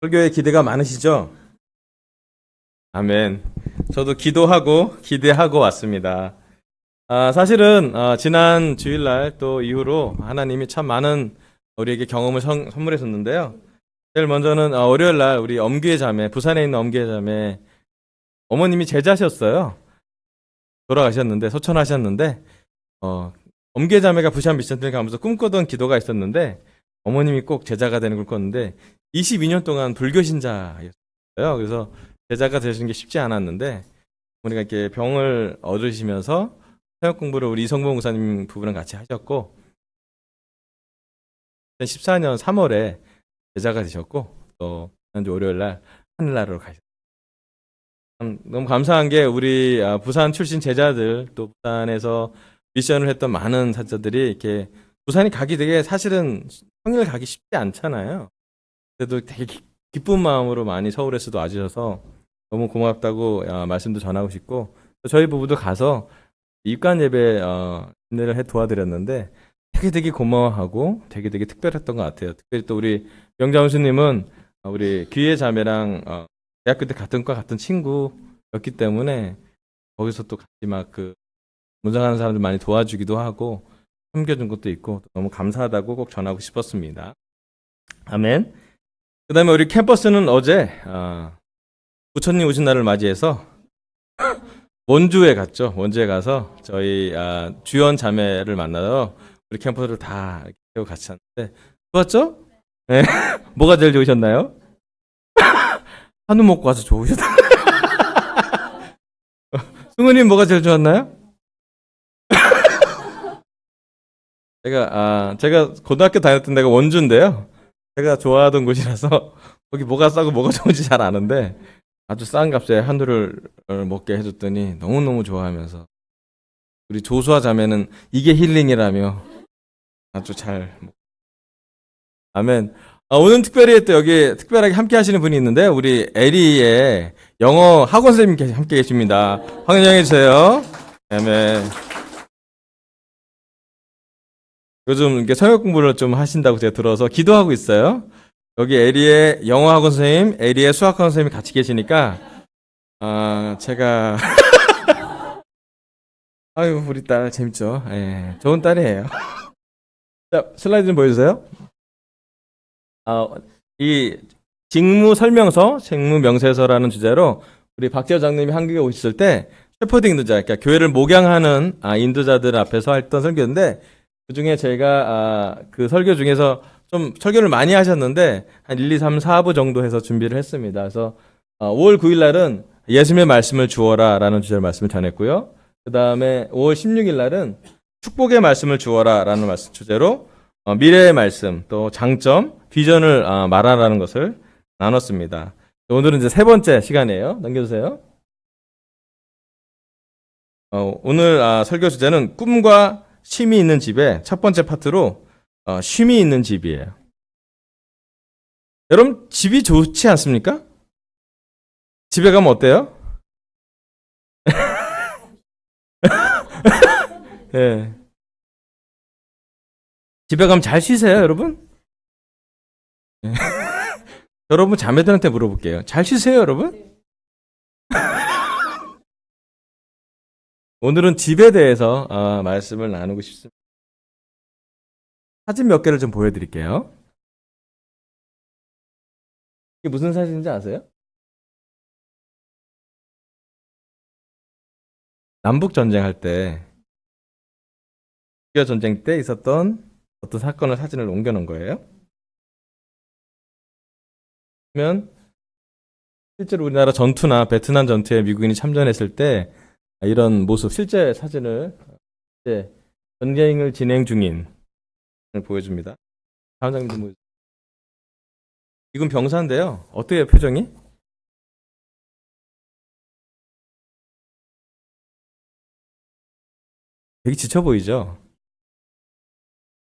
설교에 기대가 많으시죠? 아멘. 저도 기도하고 기대하고 왔습니다. 사실은 지난 주일날 또 이후로 하나님이 참 많은 우리에게 경험을 선물했었는데요. 제일 먼저는 월요일날 우리 엄기의 자매, 부산에 있는 엄기의 자매 어머님이 제자셨어요. 돌아가셨는데 소천하셨는데 엄기의 자매가 부산 미션을 가면서 꿈꾸던 기도가 있었는데 어머님이 꼭 제자가 되는 걸 꿨는데 22년 동안 불교 신자였어요. 그래서 제자가 되시는 게 쉽지 않았는데 어머니가 이렇게 병을 얻으시면서 사역 공부를 우리 이성봉 목사님 부부랑 같이 하셨고 2014년 3월에 제자가 되셨고 또 지난주 월요일 날 하늘나라로 가셨어요. 너무 감사한 게 우리 부산 출신 제자들 또 부산에서 미션을 했던 많은 사자들이 이렇게 부산이 가기 되게 사실은 평일 가기 쉽지 않잖아요. 그래도 되게 기쁜 마음으로 많이 서울에서도 와주셔서 너무 고맙다고 말씀도 전하고 싶고 저희 부부도 가서 입관 예배 인내를 해 도와드렸는데 되게 고마워하고 되게 특별했던 것 같아요. 특별히 또 우리 명자 교수님은 우리 귀의 자매랑 대학교 때 같은 과 같은 친구였기 때문에 거기서 또 같이 막 그 문장하는 사람들 많이 도와주기도 하고 섬겨준 것도 있고 너무 감사하다고 꼭 전하고 싶었습니다. 아멘. 그 다음에 우리 캠퍼스는 어제 부처님 오신 날을 맞이해서 원주에 갔죠. 원주에 가서 저희 주연 자매를 만나러 우리 캠퍼스를 다 이렇게 같이 왔는데 좋았죠? 네. 뭐가 제일 좋으셨나요? 한우 먹고 와서 좋으셨다. 승우님 뭐가 제일 좋았나요? 제가 고등학교 다녔던 데가 원주인데요. 제가 좋아하던 곳이라서 거기 뭐가 싸고 뭐가 좋은지 잘 아는데 아주 싼 값에 한우를 먹게 해줬더니 너무너무 좋아하면서 우리 조수아 자매는 이게 힐링이라며 아주 잘 아멘. 오늘 특별히 또 여기 특별하게 함께 하시는 분이 있는데 우리 에리의 영어 학원 선생님 함께 계십니다. 환영해 주세요. 아멘. 요즘 이렇게 성역 공부를 좀 하신다고 제가 들어서 기도하고 있어요. 여기 에리의 영어 학원 선생님, 에리의 수학 학원 선생님이 같이 계시니까 제가 아유 우리 딸 재밌죠? 예, 좋은 딸이에요. 자 슬라이드 좀 보여주세요. 이 직무 설명서, 직무 명세서라는 주제로 우리 박재호 장님이 한국에 오셨을 때 셰퍼드 인도자, 그러니까 교회를 목양하는 인도자들 앞에서 했던 설교인데 그 중에 저희가 그 설교 중에서 좀 설교를 많이 하셨는데 한 1, 2, 3, 4부 정도 해서 준비를 했습니다. 그래서 5월 9일 날은 예수님의 말씀을 주어라 라는 주제로 말씀을 전했고요. 그 다음에 5월 16일 날은 축복의 말씀을 주어라 라는 주제로 미래의 말씀, 또 장점, 비전을 말하라는 것을 나눴습니다. 오늘은 이제 세 번째 시간이에요. 넘겨주세요. 오늘 설교 주제는 꿈과 쉼이 있는 집의 첫 번째 파트로 쉼이 있는 집이에요. 여러분 집이 좋지 않습니까? 집에 가면 어때요? 네. 집에 가면 잘 쉬세요, 여러분? 네. 여러분 자매들한테 물어볼게요. 잘 쉬세요, 여러분? 오늘은 집에 대해서 말씀을 나누고 싶습니다. 사진 몇 개를 좀 보여드릴게요. 이게 무슨 사진인지 아세요? 남북 전쟁할 때, 6.25 전쟁 때 있었던 어떤 사건을 사진을 옮겨놓은 거예요. 그러면 실제로 우리나라 전투나 베트남 전투에 미국인이 참전했을 때 이런 모습, 실제 사진을 전쟁을 진행 중인 보여줍니다. 다음 장면 좀 보여주세요. 이건 병사인데요. 어때요, 표정이? 되게 지쳐 보이죠?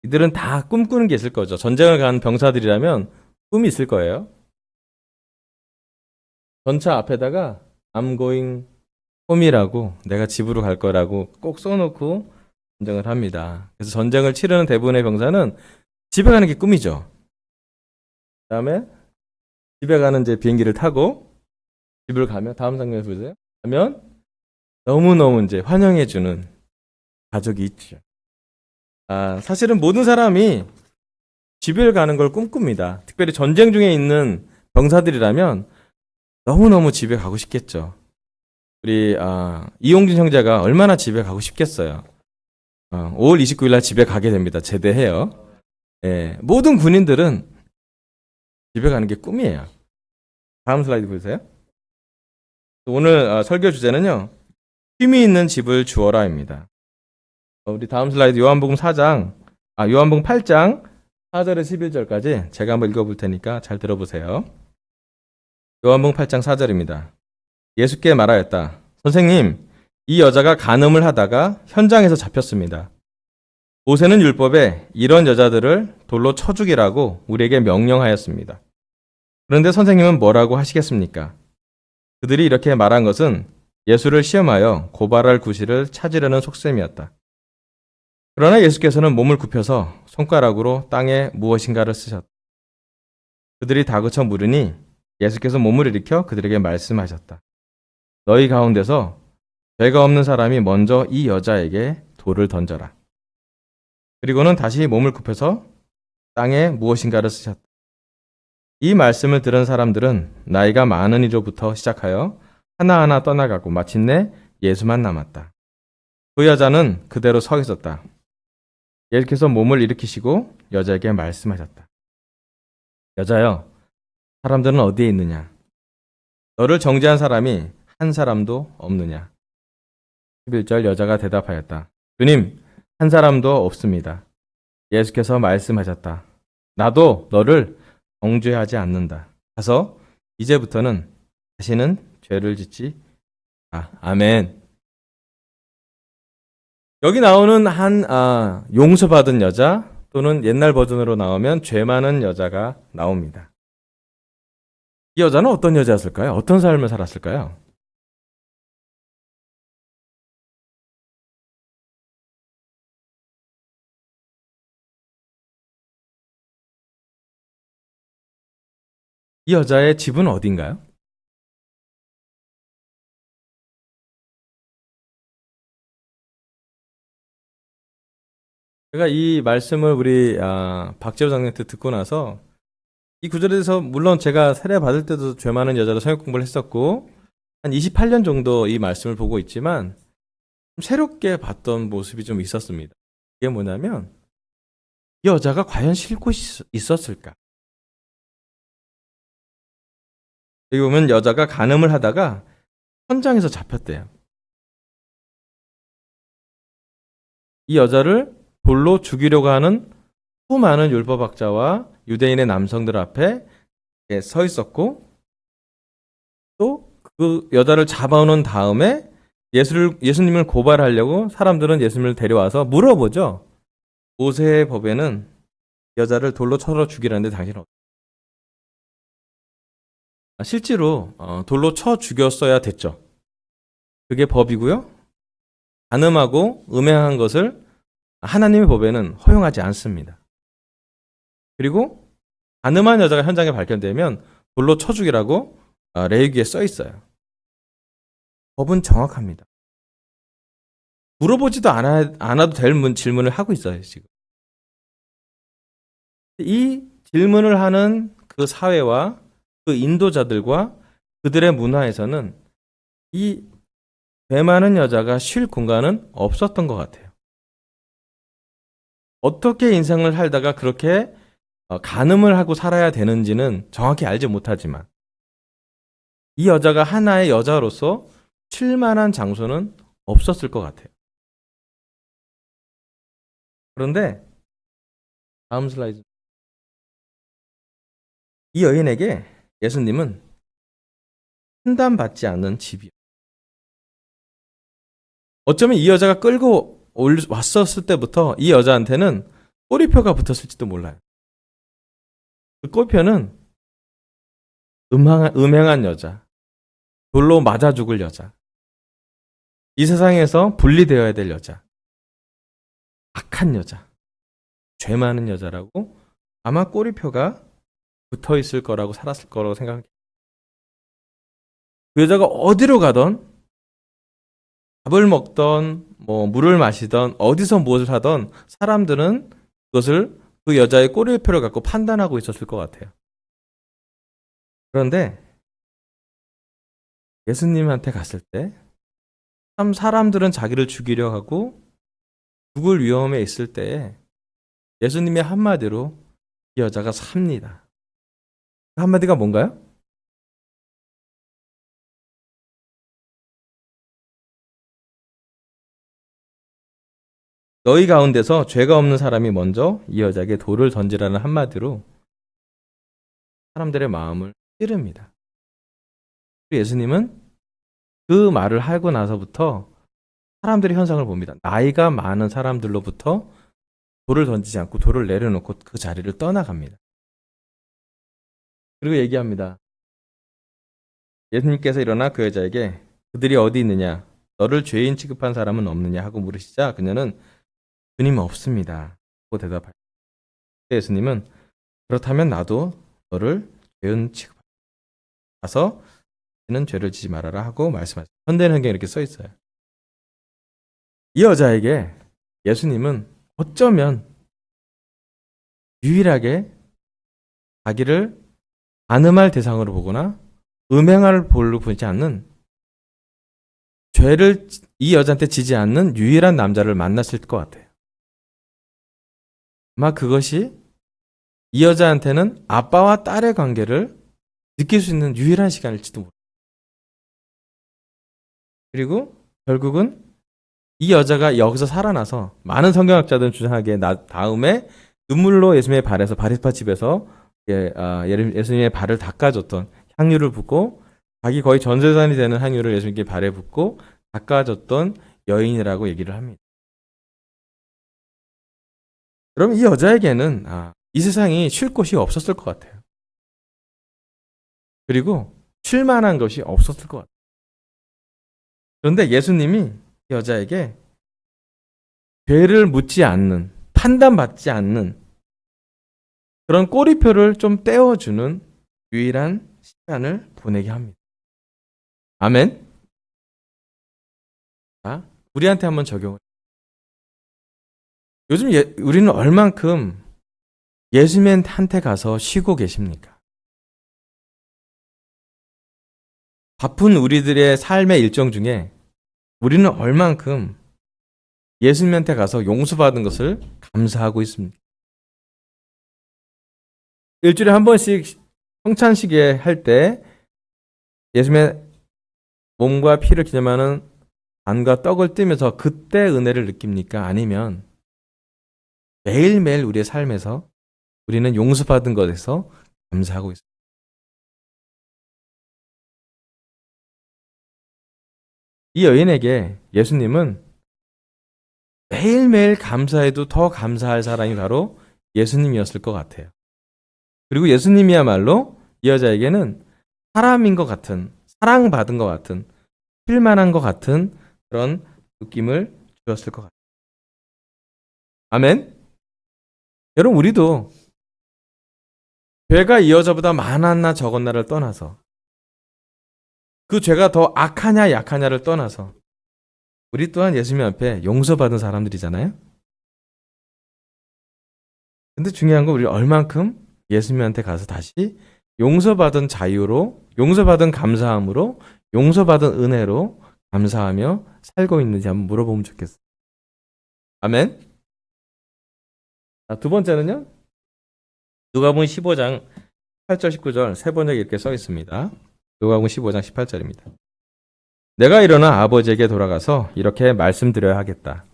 이들은 다 꿈꾸는 게 있을 거죠. 전쟁을 간 병사들이라면 꿈이 있을 거예요. 전차 앞에다가 I'm going home이라고 내가 집으로 갈 거라고 꼭 써놓고 전쟁을 합니다. 그래서 전쟁을 치르는 대부분의 병사는 집에 가는 게 꿈이죠. 그 다음에 집에 가는 이제 비행기를 타고 집을 가면 다음 장면 보세요. 가면 너무너무 이제 환영해주는 가족이 있죠. 사실은 모든 사람이 집을 가는 걸 꿈꿉니다. 특별히 전쟁 중에 있는 병사들이라면 너무너무 집에 가고 싶겠죠. 우리 이용진 형제가 얼마나 집에 가고 싶겠어요. 5월 29일 날 집에 가게 됩니다. 제대해요. 예, 모든 군인들은 집에 가는 게 꿈이에요. 다음 슬라이드 보세요. 오늘 설교 주제는요. 쉼이 있는 집을 주어라입니다. 우리 다음 슬라이드 요한복음 8장 4절에서 11절까지 제가 한번 읽어볼 테니까 잘 들어보세요. 요한복음 8장 4절입니다. 예수께 말하였다. 선생님, 이 여자가 간음을 하다가 현장에서 잡혔습니다. 모세는 율법에 이런 여자들을 돌로 쳐 죽이라고 우리에게 명령하였습니다. 그런데 선생님은 뭐라고 하시겠습니까? 그들이 이렇게 말한 것은 예수를 시험하여 고발할 구실을 찾으려는 속셈이었다. 그러나 예수께서는 몸을 굽혀서 손가락으로 땅에 무엇인가를 쓰셨다. 그들이 다그쳐 물으니 예수께서 몸을 일으켜 그들에게 말씀하셨다. 너희 가운데서 죄가 없는 사람이 먼저 이 여자에게 돌을 던져라. 그리고는 다시 몸을 굽혀서 땅에 무엇인가를 쓰셨다. 이 말씀을 들은 사람들은 나이가 많은 이로부터 시작하여 하나하나 떠나가고 마침내 예수만 남았다. 그 여자는 그대로 서 있었다. 예수께서 몸을 일으키시고 여자에게 말씀하셨다. 여자여, 사람들은 어디에 있느냐? 너를 정죄한 사람이 한 사람도 없느냐? 11절 여자가 대답하였다. 주님, 한 사람도 없습니다. 예수께서 말씀하셨다. 나도 너를 정죄하지 않는다. 가서 이제부터는 다시는 죄를 짓지 아멘. 여기 나오는 한 용서받은 여자 또는 옛날 버전으로 나오면 죄 많은 여자가 나옵니다. 이 여자는 어떤 여자였을까요? 어떤 삶을 살았을까요? 이 여자의 집은 어딘가요? 제가 이 말씀을 우리 박재호 장로한테 듣고 나서 이 구절에서 물론 제가 세례 받을 때도 죄 많은 여자로 성역 공부를 했었고 한 28년 정도 이 말씀을 보고 있지만 좀 새롭게 봤던 모습이 좀 있었습니다. 이게 뭐냐면 이 여자가 과연 싣고 있었을까? 여기 보면 여자가 간음을 하다가 현장에서 잡혔대요. 이 여자를 돌로 죽이려고 하는 수많은 율법학자와 유대인의 남성들 앞에 서 있었고 또 그 여자를 잡아오는 다음에 예수님을 고발하려고 사람들은 예수님을 데려와서 물어보죠. 모세의 법에는 여자를 돌로 쳐서 죽이라는데 당신은 실제로 돌로 쳐 죽였어야 됐죠. 그게 법이고요. 간음하고 음행한 것을 하나님의 법에는 허용하지 않습니다. 그리고 간음한 여자가 현장에 발견되면 돌로 쳐 죽이라고 레위기에 써 있어요. 법은 정확합니다. 물어보지도 않아도 될 질문을 하고 있어요, 지금. 이 질문을 하는 그 사회와 그 인도자들과 그들의 문화에서는 이 죄 많은 여자가 쉴 공간은 없었던 것 같아요. 어떻게 인생을 살다가 그렇게 간음을 하고 살아야 되는지는 정확히 알지 못하지만 이 여자가 하나의 여자로서 쉴만한 장소는 없었을 것 같아요. 그런데 다음 슬라이드. 이 여인에게 예수님은 판단받지 않는 집이요. 어쩌면 이 여자가 끌고 왔었을 때부터 이 여자한테는 꼬리표가 붙었을지도 몰라요. 그 꼬리표는 음행한 여자, 돌로 맞아 죽을 여자, 이 세상에서 분리되어야 될 여자, 악한 여자, 죄 많은 여자라고 아마 꼬리표가 붙어 있을 거라고 살았을 거라고 생각해요. 그 여자가 어디로 가던 밥을 먹던 뭐 물을 마시던 어디서 무엇을 하던 사람들은 그것을 그 여자의 꼬리표를 갖고 판단하고 있었을 것 같아요. 그런데 예수님한테 갔을 때 참 사람들은 자기를 죽이려 하고 죽을 위험에 있을 때에 예수님의 한마디로 이 여자가 삽니다. 그 한마디가 뭔가요? 너희 가운데서 죄가 없는 사람이 먼저 이 여자에게 돌을 던지라는 한마디로 사람들의 마음을 찌릅니다. 예수님은 그 말을 하고 나서부터 사람들의 현상을 봅니다. 나이가 많은 사람들로부터 돌을 던지지 않고 돌을 내려놓고 그 자리를 떠나갑니다. 그리고 얘기합니다. 예수님께서 일어나 그 여자에게 그들이 어디 있느냐? 너를 죄인 취급한 사람은 없느냐? 하고 물으시자 그녀는 주님 없습니다. 하고 대답하였습니다. 예수님은 그렇다면 나도 너를 죄인 취급하라. 가서 너는 죄를 지지 말아라 하고 말씀하셨습니다. 현대는 성경에 이렇게 써 있어요. 이 여자에게 예수님은 어쩌면 유일하게 자기를 간음할 대상으로 보거나 음행할 볼로 보지 않는 죄를 이 여자한테 지지 않는 유일한 남자를 만났을 것 같아요. 아마 그것이 이 여자한테는 아빠와 딸의 관계를 느낄 수 있는 유일한 시간일지도 모릅니다. 그리고 결국은 이 여자가 여기서 살아나서 많은 성경학자들은 주장하기에 다음에 눈물로 예수님의 발에서 바리스파 집에서 예수님의 발을 닦아줬던 향유를 붓고 자기 거의 전 재산이 되는 향유를 예수님께 발에 붓고 닦아줬던 여인이라고 얘기를 합니다. 그럼 이 여자에게는 이 세상이 쉴 곳이 없었을 것 같아요. 그리고 쉴 만한 것이 없었을 것 같아요. 그런데 예수님이 이 여자에게 죄를 묻지 않는, 판단받지 않는 그런 꼬리표를 좀 떼어주는 유일한 시간을 보내게 합니다. 아멘? 자, 우리한테 한번 적용을. 요즘 우리는 얼만큼 예수님한테 가서 쉬고 계십니까? 바쁜 우리들의 삶의 일정 중에 우리는 얼만큼 예수님한테 가서 용서받은 것을 감사하고 있습니다. 일주일에 한 번씩 성찬식에 할 때 예수님의 몸과 피를 기념하는 잔과 떡을 띠면서 그때 은혜를 느낍니까? 아니면 매일매일 우리의 삶에서 우리는 용서받은 것에서 감사하고 있습니다. 이 여인에게 예수님은 매일매일 감사해도 더 감사할 사람이 바로 예수님이었을 것 같아요. 그리고 예수님이야말로 이 여자에게는 사람인 것 같은, 사랑받은 것 같은, 필만한 것 같은 그런 느낌을 주었을 것 같아요. 아멘? 여러분, 우리도 죄가 이 여자보다 많았나 적었나를 떠나서 그 죄가 더 악하냐 약하냐를 떠나서 우리 또한 예수님 앞에 용서받은 사람들이잖아요. 근데 중요한 건 우리 얼만큼 예수님한테 가서 다시 용서받은 자유로, 용서받은 감사함으로, 용서받은 은혜로 감사하며 살고 있는지 한번 물어보면 좋겠어요. 아멘. 두 번째는요. 누가복음 15장 18절 19절 세 번역에 이렇게 써 있습니다. 누가복음 15장 18절입니다. 내가 일어나 아버지에게 돌아가서 이렇게 말씀드려야 하겠다.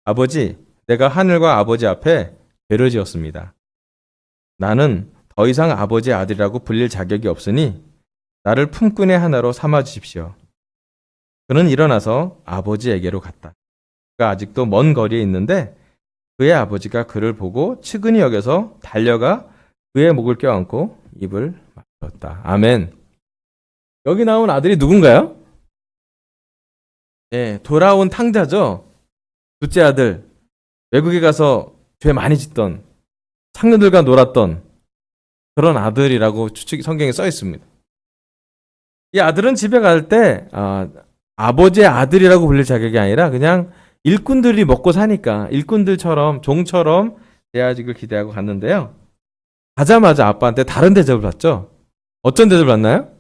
아버지, 내가 하늘과 아버지 앞에 죄를 지었습니다. 나는 더 이상 아버지의 아들이라고 불릴 자격이 없으니 나를 품꾼의 하나로 삼아 주십시오. 그는 일어나서 아버지에게로 갔다. 그가 아직도 먼 거리에 있는데 그의 아버지가 그를 보고 측은히 여겨서 달려가 그의 목을 껴안고 입을 맞췄다. 아멘. 여기 나온 아들이 누군가요? 네, 돌아온 탕자죠. 둘째 아들. 외국에 가서 죄 많이 짓던, 창녀들과 놀았던 그런 아들이라고 성경에 써 있습니다. 이 아들은 집에 갈 때 아버지의 아들이라고 불릴 자격이 아니라 그냥 일꾼들이 먹고 사니까 일꾼들처럼 종처럼 대하직을 기대하고 갔는데요. 가자마자 아빠한테 다른 대접을 받죠. 어떤 대접을 받나요?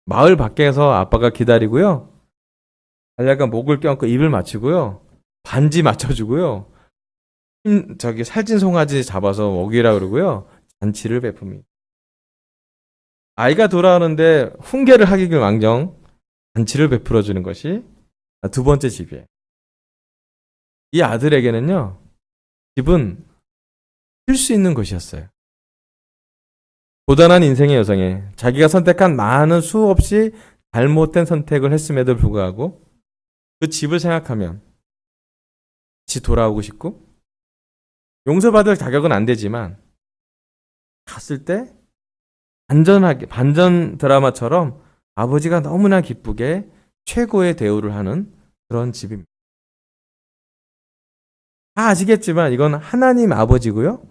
마을 밖에서 아빠가 기다리고요. 달려가 목을 껴안고 입을 맞추고요. 반지 맞춰주고요. 저기 살찐 송아지 잡아서 먹이라 그러고요. 잔치를 베풉니다. 아이가 돌아오는데 훈계를 하기를 망정 잔치를 베풀어 주는 것이 두 번째 집이에요. 이 아들에게는요. 집은 쉴 수 있는 곳이었어요. 고단한 인생의 여정에 자기가 선택한 많은 수없이 잘못된 선택을 했음에도 불구하고 그 집을 생각하면 다시 돌아오고 싶고 용서받을 자격은 안 되지만 갔을 때 반전하게 반전 드라마처럼 아버지가 너무나 기쁘게 최고의 대우를 하는 그런 집입니다. 다 아시겠지만 이건 하나님 아버지고요.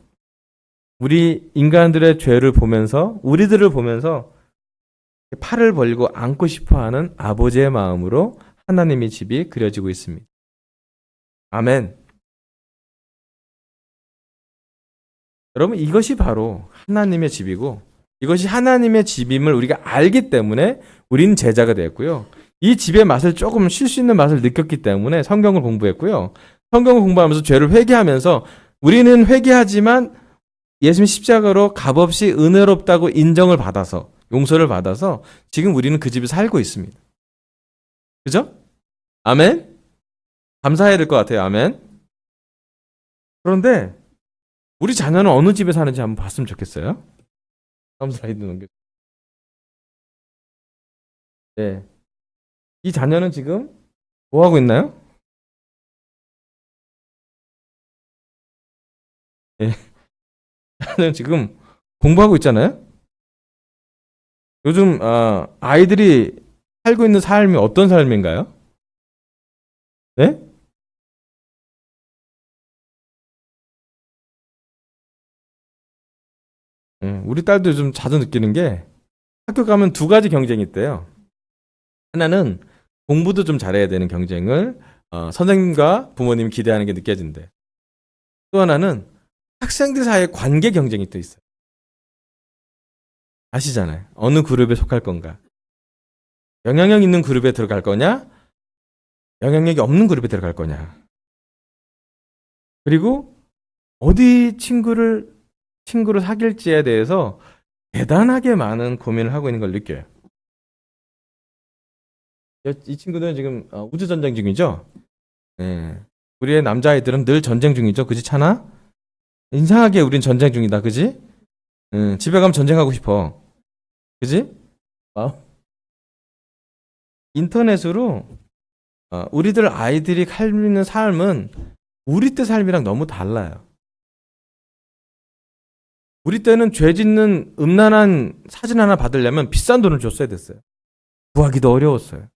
우리 인간들의 죄를 보면서 우리들을 보면서 팔을 벌리고 안고 싶어하는 아버지의 마음으로 하나님의 집이 그려지고 있습니다. 아멘. 여러분 이것이 바로 하나님의 집이고 이것이 하나님의 집임을 우리가 알기 때문에 우리는 제자가 되었고요. 이 집의 맛을 조금 쉴 수 있는 맛을 느꼈기 때문에 성경을 공부했고요. 성경을 공부하면서 죄를 회개하면서 우리는 회개하지만 예수님 십자가로 값없이 은혜롭다고 인정을 받아서 용서를 받아서 지금 우리는 그 집에 살고 있습니다. 그죠? 아멘? 감사해야 될 것 같아요. 아멘? 그런데 우리 자녀는 어느 집에 사는지 한번 봤으면 좋겠어요. 다음 슬라이드 넘겨. 네. 이 자녀는 지금 뭐 하고 있나요? 네. 자녀는 지금 공부하고 있잖아요. 요즘 아이들이 살고 있는 삶이 어떤 삶인가요? 네? 우리 딸도 좀 자주 느끼는 게 학교 가면 두 가지 경쟁이 있대요. 하나는 공부도 좀 잘해야 되는 경쟁을 선생님과 부모님이 기대하는 게 느껴진대. 또 하나는 학생들 사이의 관계 경쟁이 또 있어요. 아시잖아요. 어느 그룹에 속할 건가? 영향력 있는 그룹에 들어갈 거냐? 영향력이 없는 그룹에 들어갈 거냐? 그리고 어디 친구를 사귈지에 대해서 대단하게 많은 고민을 하고 있는 걸 느껴요. 이 친구들은 지금 우주 전쟁 중이죠. 네. 우리의 남자아이들은 늘 전쟁 중이죠. 그지 차나? 이상하게 우린 전쟁 중이다. 그지? 집에 가면 전쟁하고 싶어. 그지? 인터넷으로 우리들 아이들이 살는 삶은 우리 때 삶이랑 너무 달라요. 우리 때는 죄 짓는 음란한 사진 하나 받으려면 비싼 돈을 줬어야 됐어요. 구하기도 어려웠어요.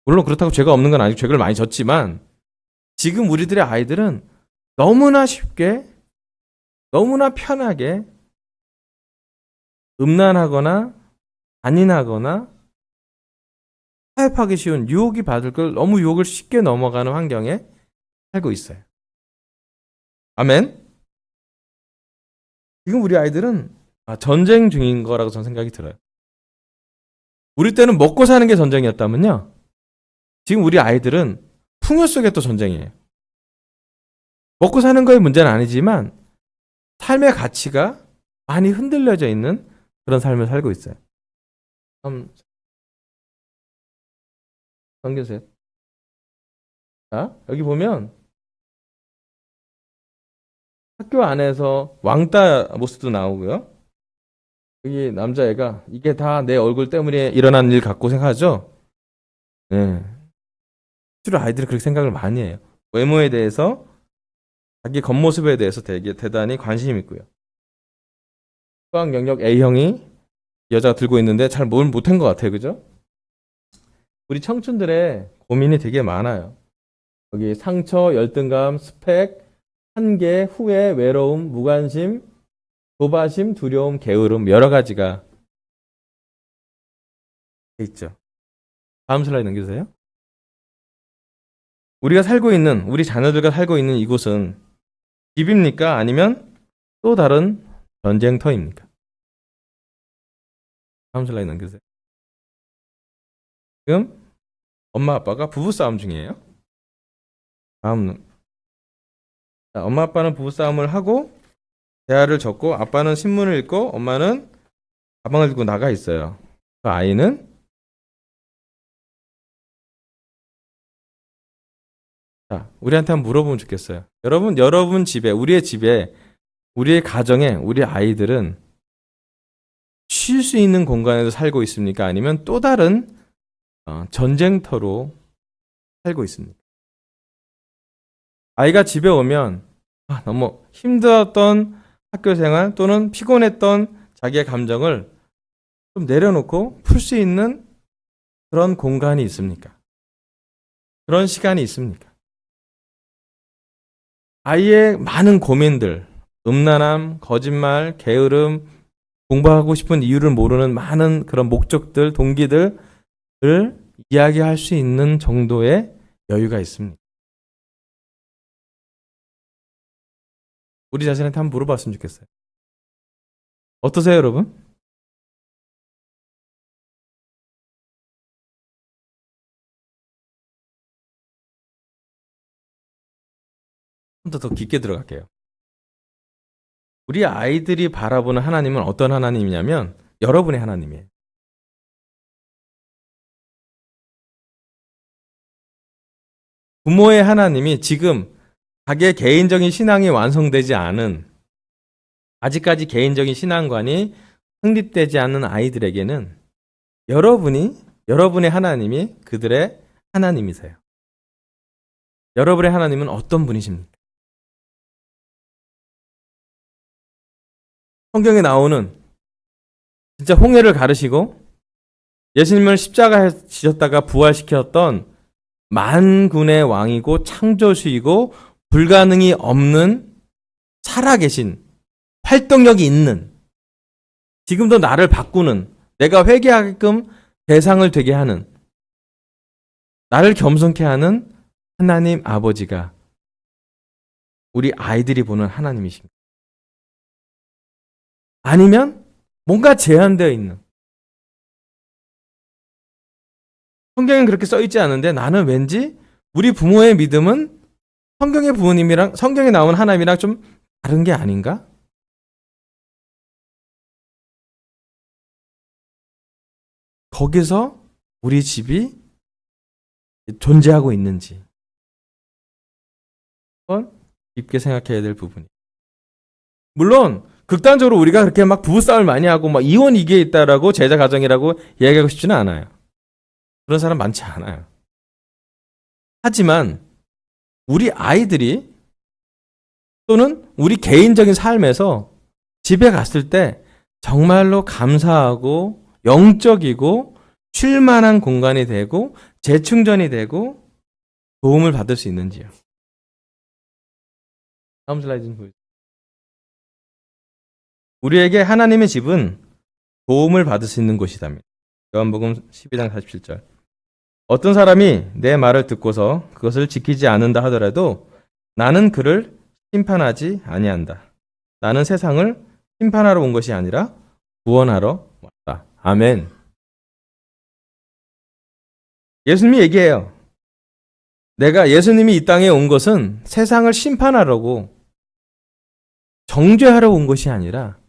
물론 그렇다고 죄가 없는 건 아니고 죄를 많이 졌지만 지금 우리들의 아이들은 너무나 쉽게 너무나 편하게 음란하거나 잔인하거나 타협하기 쉬운 유혹이 받을 걸 너무 유혹을 쉽게 넘어가는 환경에 살고 있어요. 아멘. 지금 우리 아이들은 전쟁 중인 거라고 저는 생각이 들어요. 우리 때는 먹고 사는 게 전쟁이었다면요. 지금 우리 아이들은 풍요 속에 또 전쟁이에요. 먹고 사는 거의 문제는 아니지만 삶의 가치가 많이 흔들려져 있는 그런 삶을 살고 있어요. 넘겨주세요. 자, 여기 보면 학교 안에서 왕따 모습도 나오고요. 여기 남자애가 이게 다 내 얼굴 때문에 일어난 일 같고 생각하죠? 네. 실제로 아이들이 그렇게 생각을 많이 해요. 외모에 대해서, 자기 겉모습에 대해서 되게 대단히 관심이 있고요. 수학 영역 A형이 여자가 들고 있는데 잘 뭘 못한 것 같아요. 그죠? 우리 청춘들의 고민이 되게 많아요. 여기 상처, 열등감, 스펙, 한계, 후회, 외로움, 무관심, 조바심, 두려움, 게으름 여러 가지가 있죠. 다음 슬라이드 넘겨주세요. 우리가 살고 있는 우리 자녀들과 살고 있는 이곳은 집입니까? 아니면 또 다른 전쟁터입니까? 다음 슬라이드 넘겨주세요. 지금 엄마 아빠가 부부싸움 중이에요. 다음 자, 엄마 아빠는 부부싸움을 하고 대화를 적고 아빠는 신문을 읽고 엄마는 가방을 들고 나가 있어요. 그 아이는 자, 우리한테 한번 물어보면 좋겠어요. 여러분 집에 우리의 집에 우리의 가정에 우리 아이들은 쉴 수 있는 공간에서 살고 있습니까? 아니면 또 다른 전쟁터로 살고 있습니까? 아이가 집에 오면 너무 힘들었던 학교 생활 또는 피곤했던 자기의 감정을 좀 내려놓고 풀 수 있는 그런 공간이 있습니까? 그런 시간이 있습니까? 아이의 많은 고민들, 음란함, 거짓말, 게으름, 공부하고 싶은 이유를 모르는 많은 그런 목적들, 동기들을 이야기할 수 있는 정도의 여유가 있습니다. 우리 자신한테 한번 물어봤으면 좋겠어요. 어떠세요, 여러분? 좀 더 깊게 들어갈게요. 우리 아이들이 바라보는 하나님은 어떤 하나님이냐면 여러분의 하나님이에요. 부모의 하나님이 지금 자기의 개인적인 신앙이 완성되지 않은 아직까지 개인적인 신앙관이 확립되지 않는 아이들에게는 여러분의 하나님이 그들의 하나님이세요. 여러분의 하나님은 어떤 분이십니까? 성경에 나오는 진짜 홍해를 가르시고 예수님을 십자가에 지셨다가 부활시켰던 만군의 왕이고 창조주이고 불가능이 없는 살아계신 활동력이 있는 지금도 나를 바꾸는 내가 회개하게끔 대상을 되게 하는 나를 겸손케 하는 하나님 아버지가 우리 아이들이 보는 하나님이십니다. 아니면 뭔가 제한되어 있는 성경엔 그렇게 써있지 않은데 나는 왠지 우리 부모의 믿음은 성경의 부모님이랑 성경에 나온 하나님이랑 좀 다른 게 아닌가? 거기서 우리 집이 존재하고 있는지 한번 깊게 생각해야 될 부분이. 물론 극단적으로 우리가 그렇게 막 부부싸움을 많이 하고 막 이혼 이게 있다라고 제자 가정이라고 이야기하고 싶지는 않아요. 그런 사람 많지 않아요. 하지만 우리 아이들이 또는 우리 개인적인 삶에서 집에 갔을 때 정말로 감사하고 영적이고 쉴만한 공간이 되고 재충전이 되고 도움을 받을 수 있는지요. 다음 슬라이드 좀 보여주세요. 우리에게 하나님의 집은 도움을 받을 수 있는 곳이답니다. 요한복음 12장 47절. 어떤 사람이 내 말을 듣고서 그것을 지키지 않는다 하더라도 나는 그를 심판하지 아니한다. 나는 세상을 심판하러 온 것이 아니라 구원하러 왔다. 아멘. 예수님이 얘기해요. 예수님이 이 땅에 온 것은 세상을 심판하려고 정죄하러 온 것이 아니라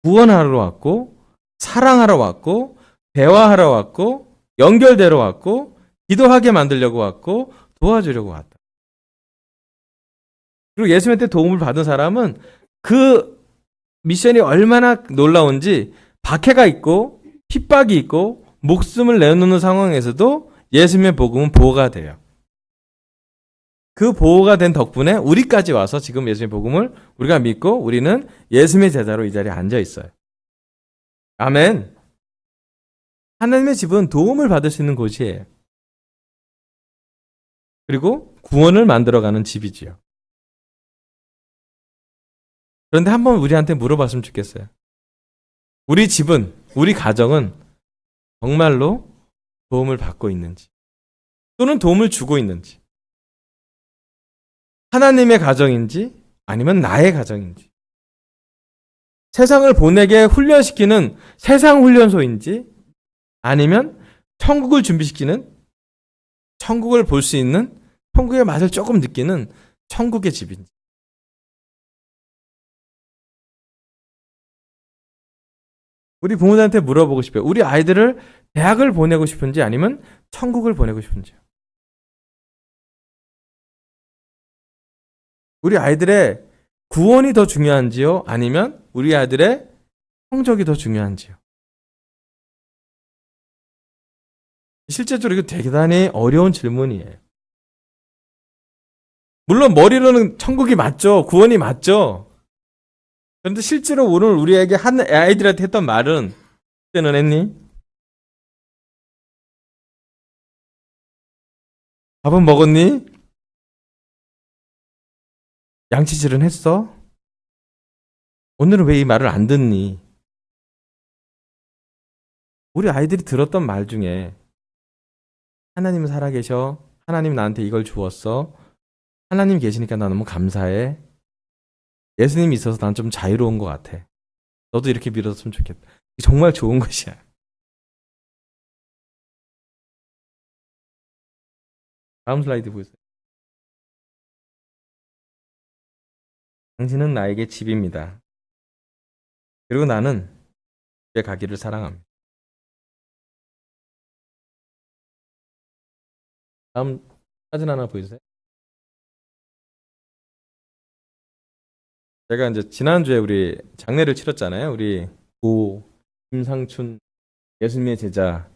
구원하러 왔고 사랑하러 왔고 대화하러 왔고 연결되러 왔고 기도하게 만들려고 왔고 도와주려고 왔다. 그리고 예수님한테 도움을 받은 사람은 그 미션이 얼마나 놀라운지 박해가 있고 핍박이 있고 목숨을 내놓는 상황에서도 예수님의 복음은 보호가 돼요. 그 보호가 된 덕분에 우리까지 와서 지금 예수님의 복음을 우리가 믿고 우리는 예수님의 제자로 이 자리에 앉아 있어요. 아멘. 하나님의 집은 도움을 받을 수 있는 곳이에요. 그리고 구원을 만들어가는 집이지요. 그런데 한번 우리한테 물어봤으면 좋겠어요. 우리 집은, 우리 가정은 정말로 도움을 받고 있는지, 또는 도움을 주고 있는지, 하나님의 가정인지 아니면 나의 가정인지, 세상을 보내게 훈련시키는 세상 훈련소인지 아니면 천국을 준비시키는, 천국을 볼 수 있는, 천국의 맛을 조금 느끼는 천국의 집인지. 우리 부모들한테 물어보고 싶어요. 우리 아이들을 대학을 보내고 싶은지 아니면 천국을 보내고 싶은지요. 우리 아이들의 구원이 더 중요한지요? 아니면 우리 아이들의 성적이 더 중요한지요? 실제적으로 이거 대단히 어려운 질문이에요. 물론 머리로는 천국이 맞죠. 구원이 맞죠. 그런데 실제로 오늘 우리에게 한 아이들한테 했던 말은 그때는 했니? 밥은 먹었니? 양치질은 했어? 오늘은 왜 이 말을 안 듣니? 우리 아이들이 들었던 말 중에 하나님은 살아계셔. 하나님 나한테 이걸 주었어. 하나님 계시니까 나 너무 감사해. 예수님이 있어서 난 좀 자유로운 것 같아. 너도 이렇게 믿었으면 좋겠다. 정말 좋은 것이야. 다음 슬라이드 보세요. 당신은 나에게 집입니다. 그리고 나는 집에 가기를 사랑합니다. 다음 사진 하나 보여주세요. 제가 이제 지난주에 우리 장례를 치렀잖아요. 우리 고 김상춘 예수님의 제자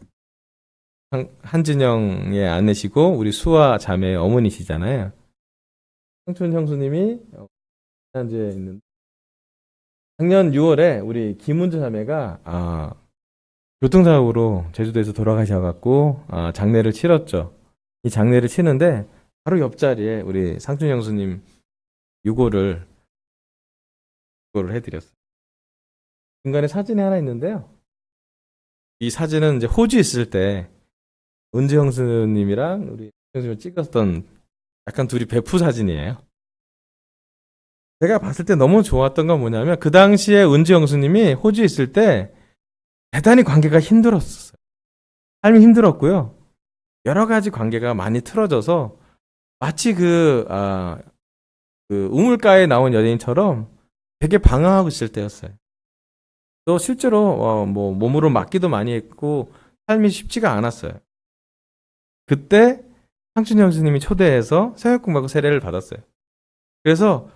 한진영의 아내시고 우리 수아 자매의 어머니시잖아요. 상춘 형수님이 지난주에 있는 작년 6월에 우리 김은주 자매가 교통사고로 제주도에서 돌아가셔갖고 장례를 치렀죠. 이 장례를 치는데 바로 옆자리에 우리 상춘 형수님 유고를 해드렸어요. 중간에 사진이 하나 있는데요. 이 사진은 이제 호주 있을 때 은주 형수님이랑 우리 형수님을 찍었던 약간 둘이 배프 사진이에요. 제가 봤을 때 너무 좋았던 건 뭐냐면 그 당시에 은주 형수님이 호주에 있을 때 대단히 관계가 힘들었어요. 삶이 힘들었고요. 여러 가지 관계가 많이 틀어져서 마치 그 우물가에 나온 연예인처럼 되게 방황하고 있을 때였어요. 또 실제로 뭐 몸으로 맞기도 많이 했고 삶이 쉽지가 않았어요. 그때 상춘 형수님이 초대해서 새벽공부하고 세례를 받았어요. 그래서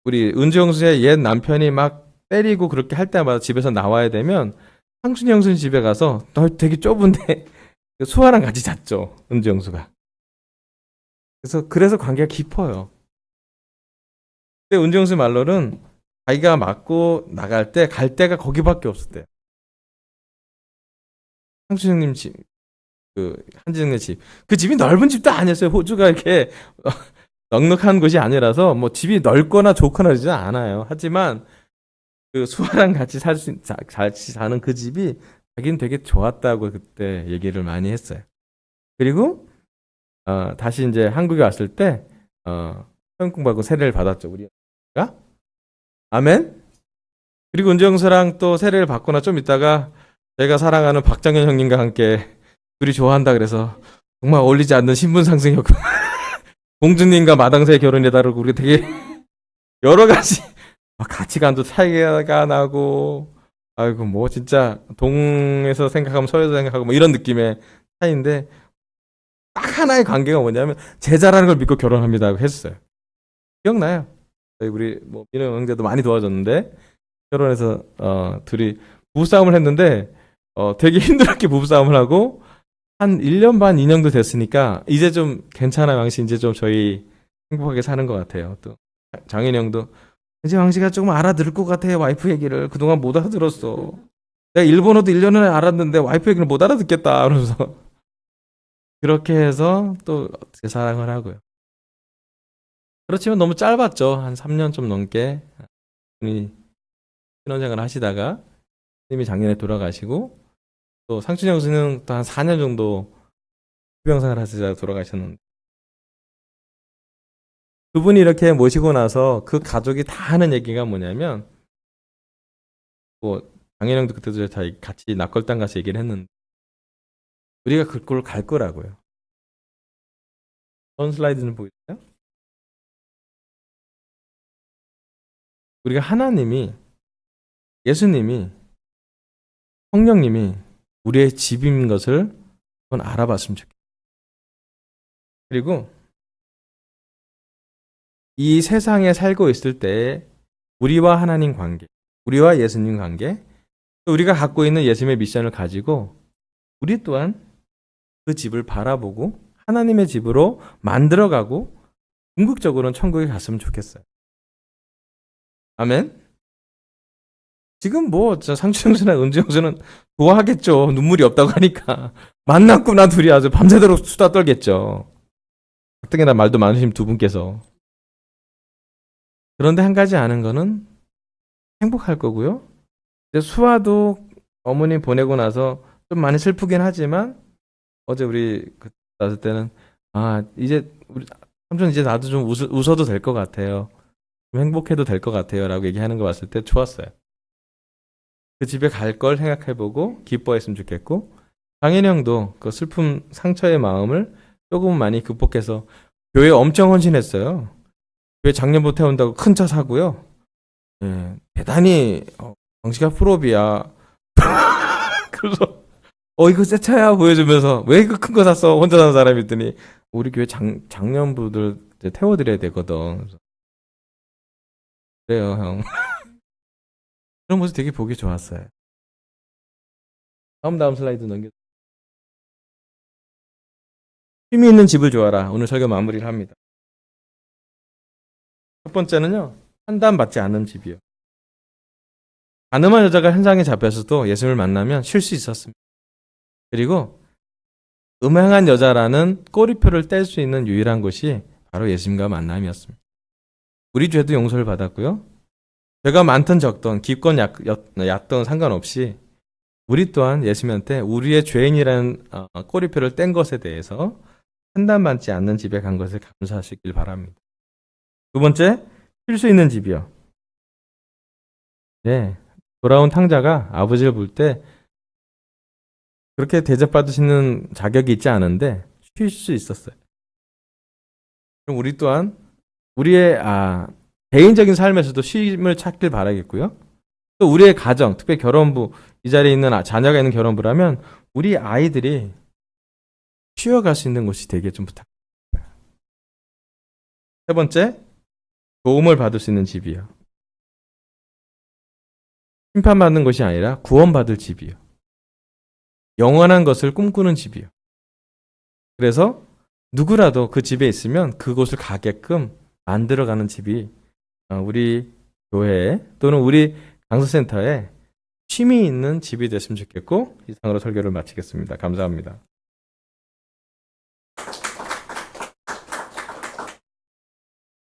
우리 은주 형수의 옛 남편이 막 때리고 그렇게 할 때마다 집에서 나와야 되면 상춘 형수님 집에 가서 되게 좁은데 수아랑 같이 잤죠. 은주 형수가. 그래서 관계가 깊어요. 근데 은주 형수 말로는 자기가 맞고 나갈 때 갈 데가 거기밖에 없었대요. 상춘 형님 집, 한진영네 집. 그 집이 넓은 집도 아니었어요. 호주가 이렇게 넉넉한 곳이 아니라서 뭐 집이 넓거나 좋거나 그러지 않아요. 하지만 그 수아랑 같이 같이 사는 그 집이 자기는 되게 좋았다고 그때 얘기를 많이 했어요. 그리고 다시 이제 한국에 왔을 때 성경 공부하고 세례를 받았죠. 우리가. 아멘. 그리고 은정수랑 또 세례를 받거나 좀 있다가 제가 사랑하는 박정현 형님과 함께 둘이 좋아한다 그래서 정말 어울리지 않는 신분 상승이었고 공주님과 마당새 결혼이다라고 우리가 되게 여러 가지 가치관도 차이가 나고 아이고 뭐 진짜 동에서 생각하면 서에서 생각하고 뭐 이런 느낌의 차이인데 딱 하나의 관계가 뭐냐면 제자라는 걸 믿고 결혼합니다 했어요. 기억나요? 우리 뭐 민호 형제도 많이 도와줬는데 결혼해서 둘이 부부싸움을 했는데 되게 힘들게 부부싸움을 하고 한 1년 반 2년도 됐으니까 이제 좀 괜찮아요. 왕씨 이제 좀 저희 행복하게 사는 것 같아요. 또 장인 형도 이제 왕씨가 조금 알아들을 것 같아요. 와이프 얘기를 그동안 못 알아들었어. 내가 일본어도 1년 안에 알았는데 와이프 얘기를 못 알아듣겠다 그러면서 그렇게 해서 또 어떻게 사랑을 하고요. 그렇지만 너무 짧았죠. 한 3년 좀 넘게 분이 신혼생활을 하시다가 스님이 작년에 돌아가시고 또 상춘영 스님은 또 한 4년 정도 수병생활 하시다가 돌아가셨는데 두 분이 이렇게 모시고 나서 그 가족이 다 하는 얘기가 뭐냐면 뭐 장인영도 그때도 다 같이 낙골당 가서 얘기를 했는데 우리가 그걸 갈 거라고요. 전 슬라이드는 보이세요? 우리가 하나님이 예수님이 성령님이 우리의 집인 것을 한번 알아봤으면 좋겠어요. 그리고 이 세상에 살고 있을 때 우리와 하나님 관계, 우리와 예수님 관계, 또 우리가 갖고 있는 예수님의 미션을 가지고 우리 또한 그 집을 바라보고 하나님의 집으로 만들어가고 궁극적으로는 천국에 갔으면 좋겠어요. 아멘. 지금 뭐 상추영수나 은지영수는 좋아하겠죠. 눈물이 없다고 하니까 만났구나 둘이 아주 밤새도록 수다 떨겠죠. 가뜩이나 말도 많으신 두 분께서. 그런데 한 가지 아는 거는 행복할 거고요. 이제 수아도 어머니 보내고 나서 좀 많이 슬프긴 하지만 어제 우리 나왔을 때는 이제 우리 삼촌 이제 나도 좀 웃어도 될 것 같아요. 좀 행복해도 될 것 같아요라고 얘기하는 거 봤을 때 좋았어요. 그 집에 갈 걸 생각해보고 기뻐했으면 좋겠고 장인영도 그 슬픔 상처의 마음을 조금 많이 극복해서 교회 엄청 헌신했어요. 교회 작년부터 태운다고 큰 차 사고요. 예, 대단히 당시가 프로비야. 그래서 이거 새 차야 보여주면서 왜 이거 큰 거 샀어 혼자 사는 사람이 있더니 우리 교회 장년부들 태워드려야 되거든. 그래서 그래요 형. 그런 모습 되게 보기 좋았어요. 다음 슬라이드 넘겨. 힘이 있는 집을 좋아라. 오늘 설교 마무리를 합니다. 첫 번째는요. 판단받지 않는 집이요. 가늠한 여자가 현장에 잡혀서도 예수님을 만나면 쉴 수 있었습니다. 그리고 음행한 여자라는 꼬리표를 뗄 수 있는 유일한 곳이 바로 예수님과 만남이었습니다. 우리 죄도 용서를 받았고요. 죄가 많든 적든 깊건 얕든 상관없이 우리 또한 예수님한테 우리의 죄인이라는 꼬리표를 뗀 것에 대해서 판단받지 않는 집에 간 것을 감사하시길 바랍니다. 두 번째, 쉴 수 있는 집이요. 네, 돌아온 탕자가 아버지를 볼 때 그렇게 대접받으시는 자격이 있지 않은데 쉴 수 있었어요. 그럼 우리 또한 우리의 개인적인 삶에서도 쉼을 찾길 바라겠고요. 또 우리의 가정, 특히 결혼부, 이 자리에 있는 자녀가 있는 결혼부라면 우리 아이들이 쉬어갈 수 있는 곳이 되게 좀 부탁드립니다. 세 번째, 도움을 받을 수 있는 집이요. 심판받는 것이 아니라 구원받을 집이요. 영원한 것을 꿈꾸는 집이요. 그래서 누구라도 그 집에 있으면 그곳을 가게끔 만들어가는 집이 우리 교회 또는 우리 강서센터에 쉼이 있는 집이 됐으면 좋겠고 이상으로 설교를 마치겠습니다. 감사합니다.